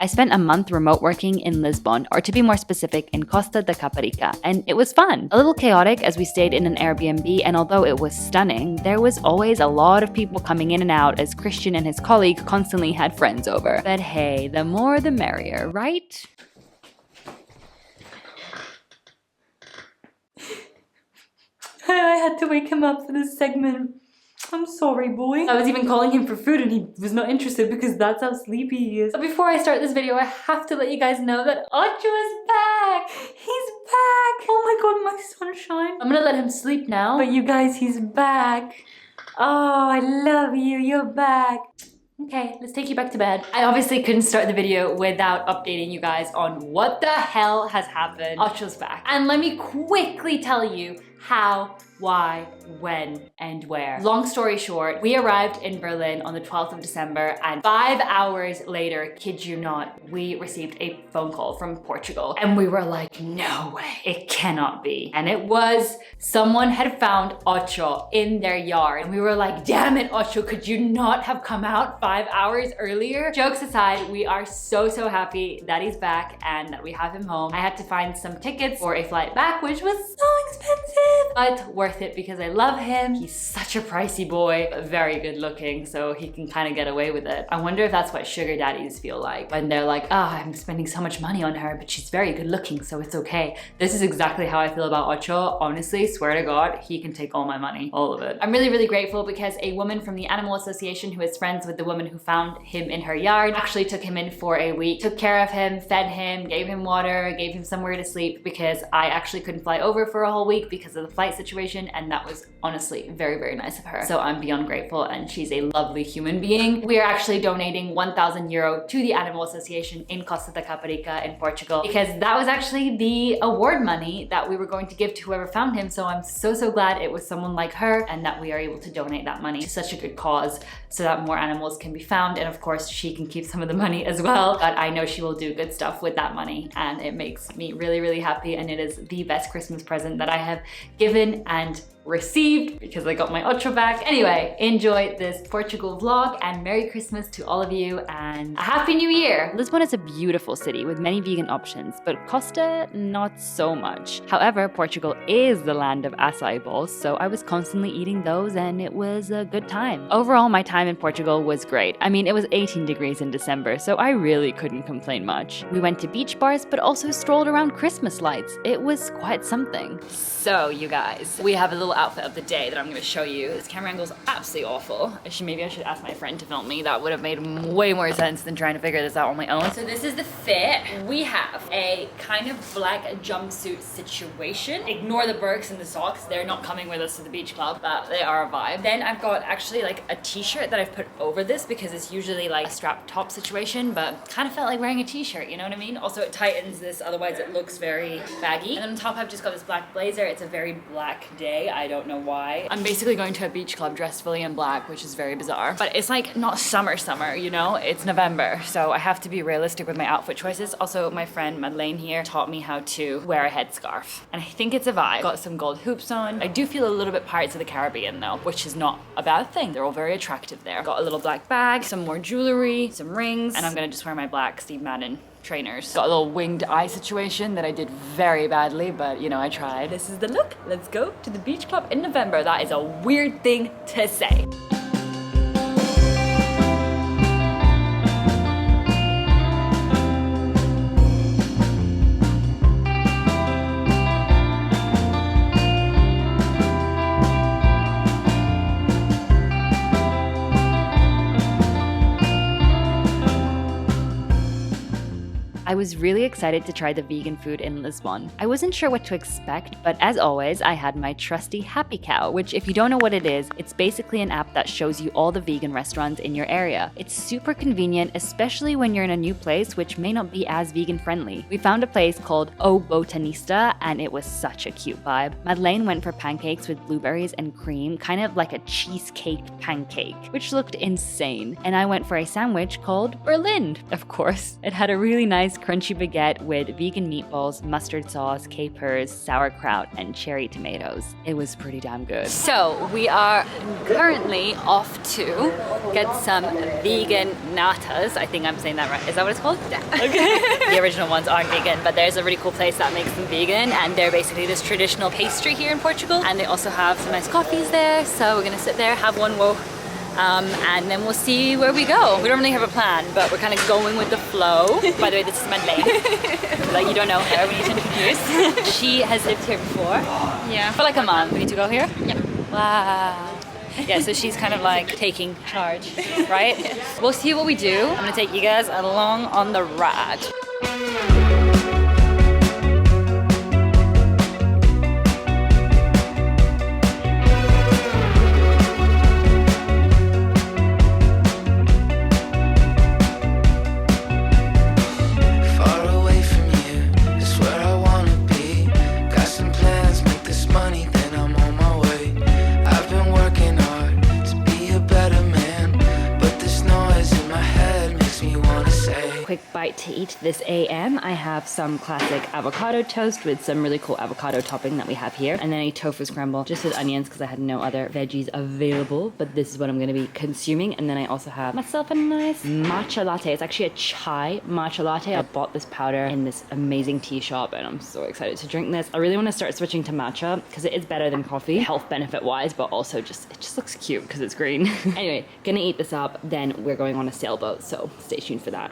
I spent a month remote working in Lisbon, or to be more specific, in Costa da Caparica, and it was fun. A little chaotic as we stayed in an Airbnb, and although it was stunning, there was always a lot of people coming in and out as Christian and his colleague constantly had friends over. But hey, the more the merrier, right? I had to wake him up for this segment. I'm sorry, boy. I was even calling him for food and he was not interested because that's how sleepy he is. But before I start this video, I have to let you guys know that Ocho is back. He's back. Oh my god, my sunshine. I'm gonna let him sleep now. But you guys, he's back. Oh, I love you. You're back. Okay, let's take you back to bed. I obviously couldn't start the video without updating you guys on what the hell has happened. Ocho's back. And let me quickly tell you how, why, when, and where. Long story short, we arrived in Berlin on the 12th of December, and 5 hours later, kid you not, we received a phone call from Portugal. And we were like, no way, it cannot be. And it was. Someone had found Ocho in their yard. And we were like, damn it, Ocho, could you not have come out 5 hours earlier? Jokes aside, we are so happy that he's back and that we have him home. I had to find some tickets for a flight back, which was so expensive, but worth it because I love him. He's such a pricey boy, but very good looking, so he can kind of get away with it. I wonder if that's what sugar daddies feel like when they're like, I'm spending so much money on her, but she's very good looking, so it's okay. This is exactly how I feel about Ocho. Honestly, swear to God, he can take all my money, all of it. I'm really grateful because a woman from the Animal Association who is friends with the woman who found him in her yard actually took him in for a week, took care of him, fed him, gave him water, gave him somewhere to sleep because I actually couldn't fly over for a whole week because of the flight situation, and that was honestly very nice of her. So I'm beyond grateful, and she's a lovely human being. We are actually donating 1,000 euro to the Animal Association in Costa da Caparica in Portugal because that was actually the award money that we were going to give to whoever found him. So I'm so glad it was someone like her and that we are able to donate that money to such a good cause so that more animals can be found, and of course she can keep some of the money as well. But I know she will do good stuff with that money, and it makes me really happy, and it is the best Christmas present that I have given and received because I got my Ocho back. Anyway, enjoy this Portugal vlog, and Merry Christmas to all of you and a Happy New Year! Lisbon is a beautiful city with many vegan options, but Costa, not so much. However, Portugal is the land of acai bowls, so I was constantly eating those and it was a good time. Overall, my time in Portugal was great. I mean, it was 18 degrees in December, so I really couldn't complain much. We went to beach bars, but also strolled around Christmas lights. It was quite something. So, you guys, we have a little outfit of the day that I'm gonna show you. This camera angle is absolutely awful. Maybe I should ask my friend to film me. That would have made way more sense than trying to figure this out on my own. So this is the fit. We have a kind of black jumpsuit situation. Ignore the Birks and the socks. They're not coming with us to the beach club, but they are a vibe. Then I've got actually like a t-shirt that I've put over this because it's usually like a strap top situation, but kind of felt like wearing a t-shirt, you know what I mean? Also, it tightens this, otherwise it looks very baggy. And then on top, I've just got this black blazer. It's a very black day. I don't know why. I'm basically going to a beach club dressed fully in black, which is very bizarre. But it's like not summer, you know? It's November, so I have to be realistic with my outfit choices. Also, my friend Madeleine here taught me how to wear a headscarf, and I think it's a vibe. Got some gold hoops on. I do feel a little bit Pirates of the Caribbean though, which is not a bad thing. They're all very attractive there. Got a little black bag, some more jewelry, some rings, and I'm gonna just wear my black Steve Madden trainers. Got a little winged eye situation that I did very badly, but you know, I tried. This is the look. Let's go to the beach club in November. That is a weird thing to say. I was really excited to try the vegan food in Lisbon. I wasn't sure what to expect, but as always, I had my trusty Happy Cow, which if you don't know what it is, it's basically an app that shows you all the vegan restaurants in your area. It's super convenient, especially when you're in a new place which may not be as vegan friendly. We found a place called O Botanista, and it was such a cute vibe. Madeleine went for pancakes with blueberries and cream, kind of like a cheesecake pancake, which looked insane. And I went for a sandwich called Berlin. Of course, it had a really nice crunchy baguette with vegan meatballs, mustard sauce, capers, sauerkraut, and cherry tomatoes. It was pretty damn good. So we are currently off to get some vegan natas. I think I'm saying that right. Is that what it's called? Yeah. Okay. The original ones aren't vegan, but there's a really cool place that makes them vegan, and they're basically this traditional pastry here in Portugal, and they also have some nice coffees there. So we're gonna sit there, have one woe, and then we'll see where we go. We don't really have a plan, but we're kind of going with the flow. By the way, this is Madeleine. Like, you don't know her, we need to introduce. She has lived here before. Yeah. For like a month. We need to go here? Yeah. Wow. Yeah, so she's kind of like taking charge, right? We'll see what we do. I'm gonna take you guys along on the ride. Quick bite to eat this AM. I have some classic avocado toast with some really cool avocado topping that we have here, and then a tofu scramble just with onions because I had no other veggies available, but this is what I'm going to be consuming. And then I also have myself a nice matcha latte. It's actually a chai matcha latte. I bought this powder in this amazing tea shop and I'm so excited to drink this. I really want to start switching to matcha because it is better than coffee, health benefit wise, but also it just looks cute because it's green. Anyway, gonna eat this up, then we're going on a sailboat, so stay tuned for that.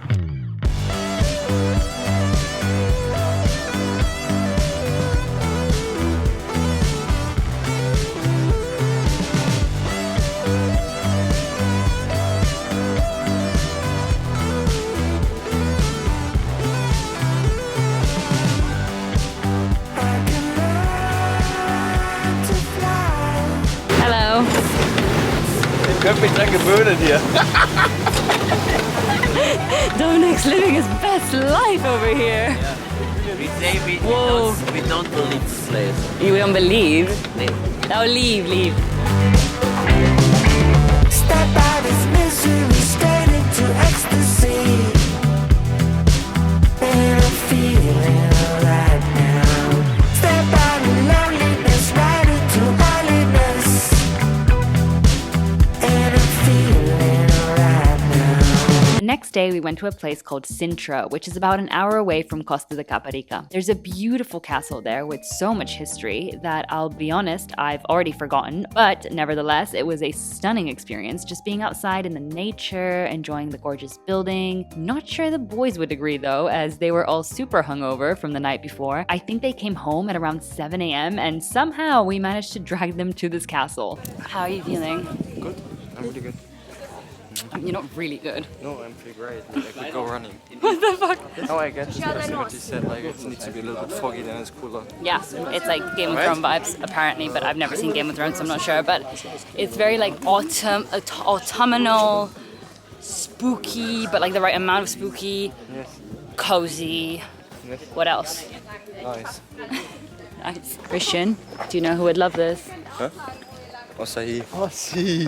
Hello. Ik heb me dran gewöhnen hier. Dominic's living his best life over here. Yeah. We say we don't believe this place. You don't believe? Leave. Oh, leave. Step out of misery, straight into ecstasy. And I'm feeling alright now. Step out of loneliness, right into holiness. And I'm feeling alright now. The next day, we went to a place called Sintra, which is about an hour away from Costa da Caparica. There's a beautiful castle there with so much history that I'll be honest, I've already forgotten, but nevertheless, it was a stunning experience just being outside in the nature, enjoying the gorgeous building. Not sure the boys would agree though, as they were all super hungover from the night before. I think they came home at around 7 a.m. and somehow we managed to drag them to this castle. How are you feeling? Good. I'm really good. You're not really good. No, I'm pretty great. I could go running. What the fuck? No, I get this person what he said, like it needs to be a little bit foggy, then it's cooler. Yeah, it's like Game of Thrones vibes, apparently, but I've never seen Game of Thrones, so I'm not sure. But it's very like autumnal, spooky, but like the right amount of spooky, Yes. cozy. Yes. What else? Nice. Nice. Christian, do you know who would love this? Huh? Acai. Oh, see.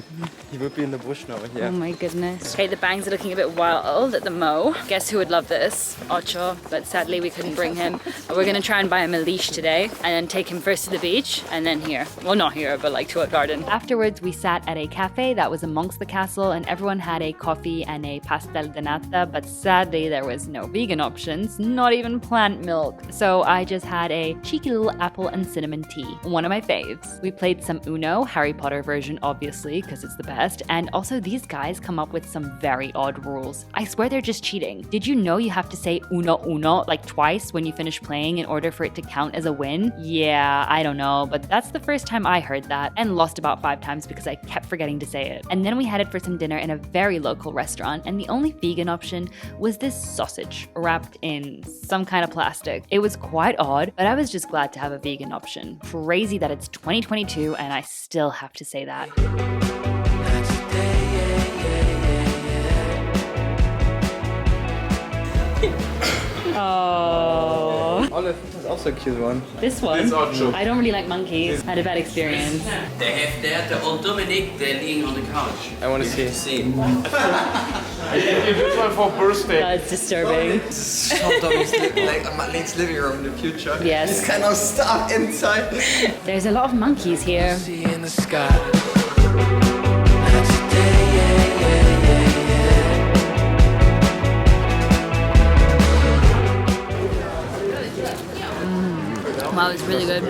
He would be in the bush now, yeah. Oh my goodness. Okay, the bangs are looking a bit wild at the mo. Guess who would love this? Ocho, but sadly we couldn't bring him. But we're gonna try and buy him a leash today and then take him first to the beach and then here. Well, not here, but like to a garden. Afterwards, we sat at a cafe that was amongst the castle and everyone had a coffee and a pastel de nata, but sadly there was no vegan options, not even plant milk. So I just had a cheeky little apple and cinnamon tea, one of my faves. We played some Uno, Harry Potter version obviously, because it's the best, and also these guys come up with some very odd rules. I swear they're just cheating. Did you know you have to say uno uno like twice when you finish playing in order for it to count as a win? Yeah, I don't know, but that's the first time I heard that and lost about 5 times because I kept forgetting to say it. And then we headed for some dinner in a very local restaurant, and the only vegan option was this sausage wrapped in some kind of plastic. It was quite odd, but I was just glad to have a vegan option. Crazy that it's 2022 and I still have to say that. Oh. Olive, that's also a cute one. This one? It's OCHO. I don't really like monkeys. I had a bad experience. They have that, or Dominic, they're laying on the couch. I want to see. See. I gave you this one for birthday. It's disturbing. This is Tommy's like Madeleine's living room in the future. Yes. This kind of stuff inside. There's a lot of monkeys here. See in the sky. Wow, it's really good.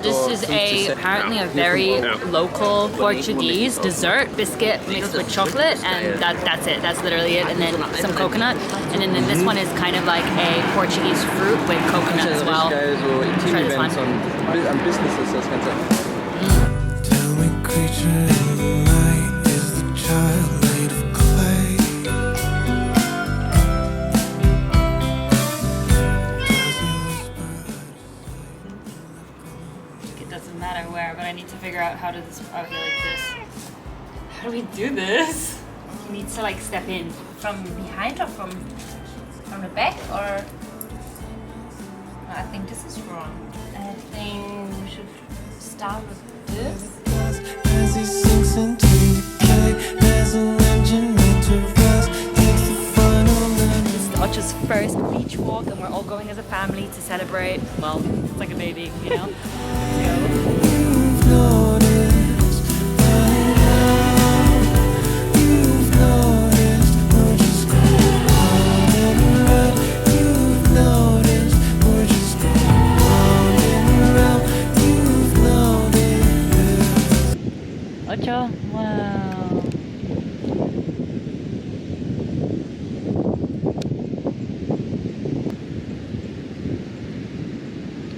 This is apparently a very local Portuguese dessert biscuit mixed with chocolate, and that's it. That's literally it. And then some coconut, and then this one is kind of like a Portuguese fruit with coconut as well. Try this one. An businesses, das Ganze. Tell me, creature in the night, is the child made of clay? It doesn't matter where, but I need to figure out how to this. Okay, like this. How do we do this? You need to like step in. From behind or from the back, or? I think this is wrong. I think we should start with this. As he sinks into decay, there's an engine made to rest, takes the final This is OCHO'S first beach walk, and we're all going as a family to celebrate. Well, it's like a baby, you know? You've noticed by now. You've noticed we're just going round and round. You've noticed we're just going round and round. You've noticed. OCHO, wow.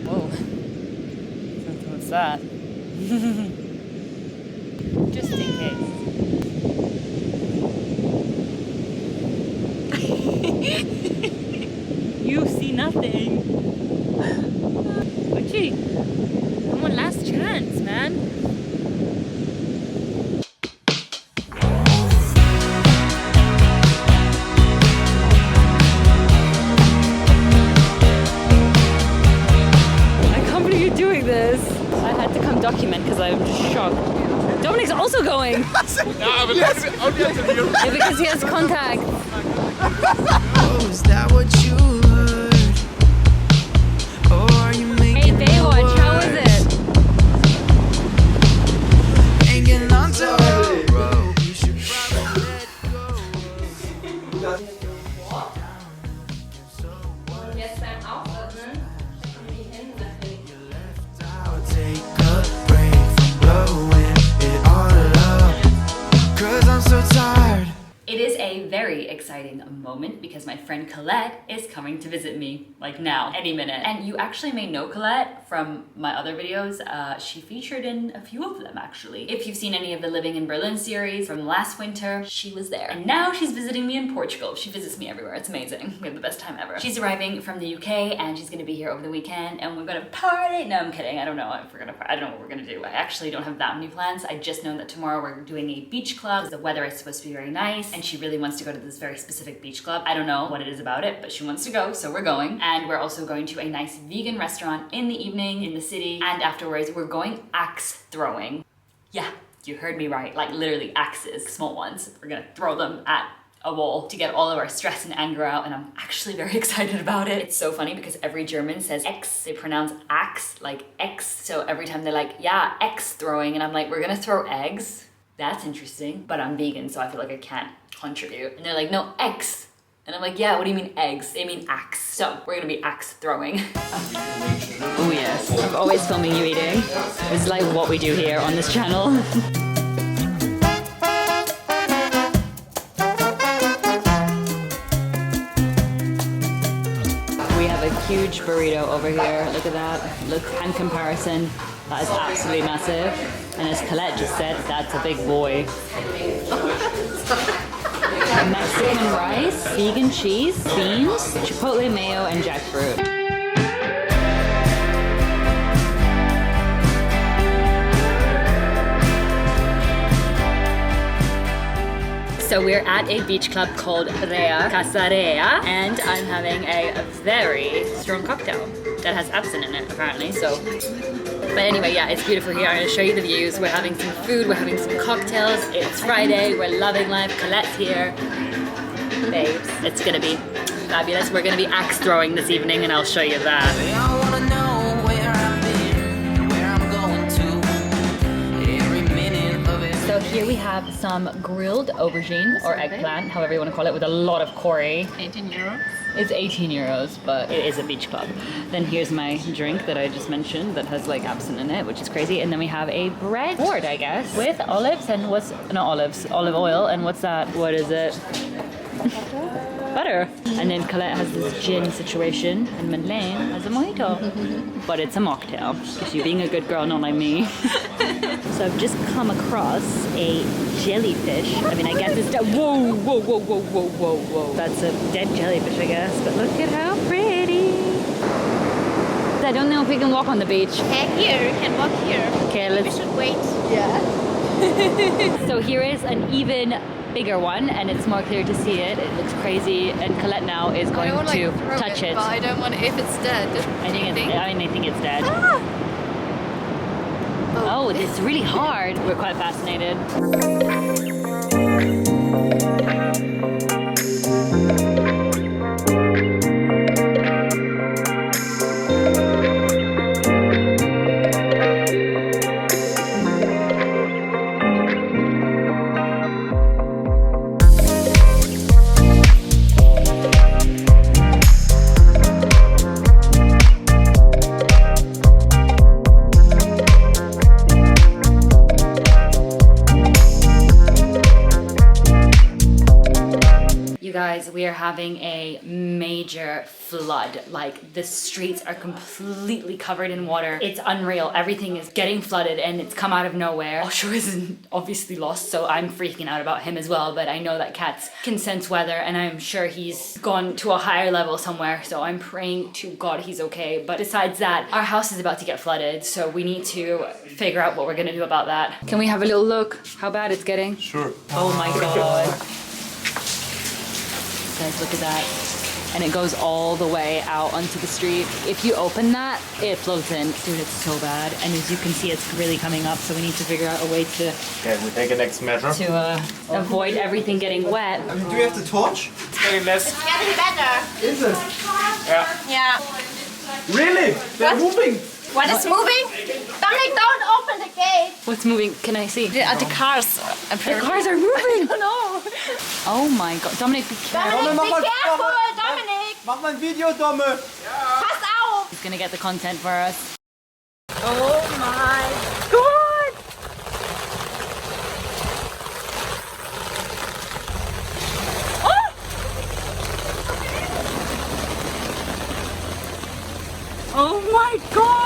Whoa. What's that? Just in case. You see nothing. Ochi, come on, last chance, man. I can't believe you're doing this. I had to come document because I'm just shocked. Dominic's also going. Ja, aber only at the Europe. Yeah, because he has contact. Oh, is that what you heard? Or are you Hey, making Baywatch, how is it? hanging onto a rope? You should probably let go. I'll take a break from blowing it all up. 'Cause I'm so tired. It is a very exciting moment because my friend Colette is coming to visit me, like now, any minute. And you actually may know Colette from my other videos. She featured in a few of them, actually. If you've seen any of the Living in Berlin series from last winter, she was there. And now she's visiting me in Portugal. She visits me everywhere. It's amazing. We have the best time ever. She's arriving from the UK and she's gonna be here over the weekend and we're gonna party. No, I'm kidding. I don't know if we're gonna party. I don't know what we're gonna do. I actually don't have that many plans. I just know that tomorrow we're doing a beach club. The weather is supposed to be very nice and she really wants to go to this very specific beach club. I don't know what it is about it, but she wants to go, so we're going. And we're also going to a nice vegan restaurant in the evening in the city. And afterwards, we're going axe throwing. Yeah, you heard me right. Like literally axes, small ones. We're gonna throw them at a wall to get all of our stress and anger out, and I'm actually very excited about it. It's so funny because every German says X, they pronounce axe like X, so every time they're like, yeah, X throwing, and I'm like, we're gonna throw eggs? That's interesting, but I'm vegan, so I feel like I can't contribute. And they're like, no, eggs. And I'm like, yeah, what do you mean eggs? They mean axe. So we're gonna be axe throwing. Oh yes, I'm always filming you eating. It's like what we do here on this channel. We have a huge burrito over here. Look at that. Look, in comparison, that is absolutely massive. And as Colette just said, that's a big boy. Mexican rice, vegan cheese, beans, chipotle mayo, and jackfruit. So we're at a beach club called Casarea, and I'm having a very strong cocktail that has absinthe in it apparently. So, but anyway, yeah, it's beautiful here. I'm gonna show you the views. We're having some food, we're having some cocktails. It's Friday, we're loving life. Colette's here. Babes, it's gonna be fabulous. We're gonna be axe throwing this evening, and I'll show you that. They all wanna know where I've been, where I'm going to, every minute of it. So here we have some grilled aubergine or eggplant, however you want to call it, with a lot of curry. 18 euros. It's 18 euros, but it is a beach club. Then here's my drink that I just mentioned that has like absinthe in it, which is crazy. And then we have a bread board, I guess, with olives and what's, not olives, olive oil. And what's that? What is it? Butter. And then Colette has this gin situation, and Madeleine has a mojito. But it's a mocktail, because you're being a good girl, not like me. So I've just come across a jellyfish. I mean, I guess it's dead. Whoa, whoa, whoa, whoa, whoa, whoa, whoa. That's a dead jellyfish, I guess. But look at how pretty. I don't know if we can walk on the beach. Here, you can walk here. Okay, We let's. should wait. Yeah. So here is an even bigger one, and it's more clear to see it. It looks crazy, and Colette now is going to touch it. But I don't want if it's dead. I think it's dead. Oh, it's really hard. We're quite fascinated. You guys, we are having a major flood. Like, the streets are completely covered in water. It's unreal. Everything is getting flooded and it's come out of nowhere. OCHO'S is obviously lost, so I'm freaking out about him as well, but I know that Katz can sense weather and I'm sure he's gone to a higher level somewhere, so I'm praying to God he's okay. But besides that, our house is about to get flooded, so we need to figure out what we're gonna do about that. Can we have a little look how bad it's getting? Sure. Oh my God. Guys, look at that. And it goes all the way out onto the street. If you open that, it floats in. Dude, it's so bad. And as you can see, it's really coming up, so we need to figure out a way to Okay, we take a next measure. avoid everything getting wet. Do we have the torch? Maybe less. Getting better. Is it? Yeah. Yeah. Really? They're moving. What is moving? Dominic, don't open the gate. What's moving? Can I see? The cars. The cars are moving! No. Oh my God. Dominic, be careful. Dominic, mach be mal- careful, mach- Dominic. Mach mal ein Video, Domme. Pass auf. He's gonna get the content for us. Oh my God. Oh my God!